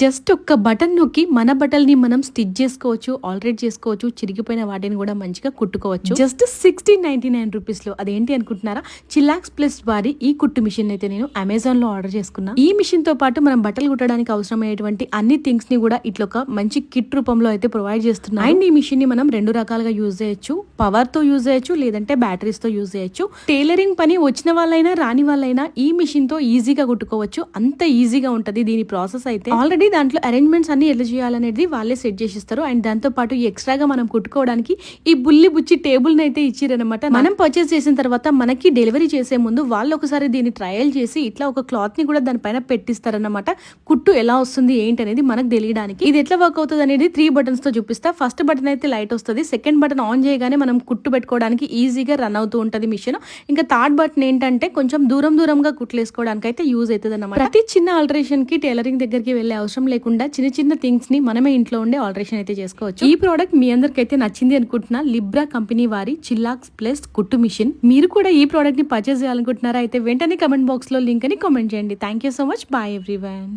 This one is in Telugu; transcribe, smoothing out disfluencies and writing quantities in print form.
జస్ట్ ఒక్క బటన్ నొక్కి మన బట్టల్ని మనం స్టిచ్ చేసుకోవచ్చు, ఆల్టరేట్ చేసుకోవచ్చు, చిరిగిపోయిన వాటిని కూడా మంచిగా కుట్టుకోవచ్చు. జస్ట్ 1699 రూపీస్ లో. అదేంటి అనుకుంటున్నారా? చిల్లాక్స్ ప్లస్ వారి ఈ కుట్టు మిషన్ అయితే నేను అమెజాన్ లో ఆర్డర్ చేసుకున్నా. ఈ మిషన్ తో పాటు మనం బట్టలు కుట్టడానికి అవసరమయ్యేటువంటి అన్ని థింగ్స్ ని కూడా ఇట్లా ఒక మంచి కిట్ రూపంలో అయితే ప్రొవైడ్ చేస్తున్నాం. అండ్ ఈ మిషన్ ని మనం రెండు రకాలుగా యూజ్ చేయొచ్చు. పవర్ తో యూజ్ చేయొచ్చు, లేదంటే బ్యాటరీస్ తో యూజ్ చేయొచ్చు. టైలరింగ్ పని వచ్చిన వాళ్ళైనా రాని వాళ్ళైనా ఈ మిషన్ తో ఈజీగా కుట్టుకోవచ్చు. అంత ఈజీగా ఉంటది దీని ప్రాసెస్ అయితే. ఆల్రెడీ దాంట్లో అరేంజ్మెంట్స్ అన్ని ఎలా చేయాలనేది వాళ్ళే సెట్ చేసిస్తారు. అండ్ దాంతో పాటు ఎక్స్ట్రాగా మనం కుట్టుకోవడానికి ఈ బుల్లి బుచ్చి టేబుల్ ని అయితే ఇచ్చిరనమాట. మనం పర్చేస్ చేసిన తర్వాత మనకి డెలివరీ చేసే ముందు వాళ్ళు ఒకసారి దీన్ని ట్రయల్ చేసి ఇట్లా ఒక క్లాత్ ని కూడా దానిపైన పెట్టిస్తారనమాట. కుట్టు ఎలా వస్తుంది ఏంటి అనేది మనకు తెలియడానికి. ఇది ఎట్లా వర్క్ అవుతుంది అనేది 3 బటన్స్ తో చూపిస్తా. ఫస్ట్ బటన్ అయితే లైట్ వస్తుంది. సెకండ్ బటన్ ఆన్ చేయగానే మనం కుట్టు పెట్టుకోవడానికి ఈజీగా రన్ అవుతూ ఉంటది మిషన్. ఇంకా థర్డ్ బటన్ ఏంటంటే కొంచెం దూరంగా కుట్లు వేసుకోవడానికి అయితే యూజ్ అవుతుంది అనమాట. ప్రతి చిన్న ఆల్టరేషన్ కి టైలరింగ్ దగ్గరికి వెళ్లే అవసరం లేకుండా చిన్న చిన్న థింగ్స్ ని మనమే ఇంట్లో ఉండే ఆల్టరేషన్ అయితే చేసుకోవచ్చు. ఈ ప్రోడక్ట్ మీ అందరికైతే నచ్చింది అనుకుంటున్నా. లిబ్రా కంపెనీ వారి చిల్లాక్స్ ప్లస్ కుట్టు మిషన్. మీరు కూడా ఈ ప్రోడక్ట్ ని పర్చేస్ చేయాలనుకుంటున్నారా? అయితే వెంటనే కమెంట్ బాక్స్ లో లింక్ అని కామెంట్ చేయండి. Thank you so much. Bye everyone.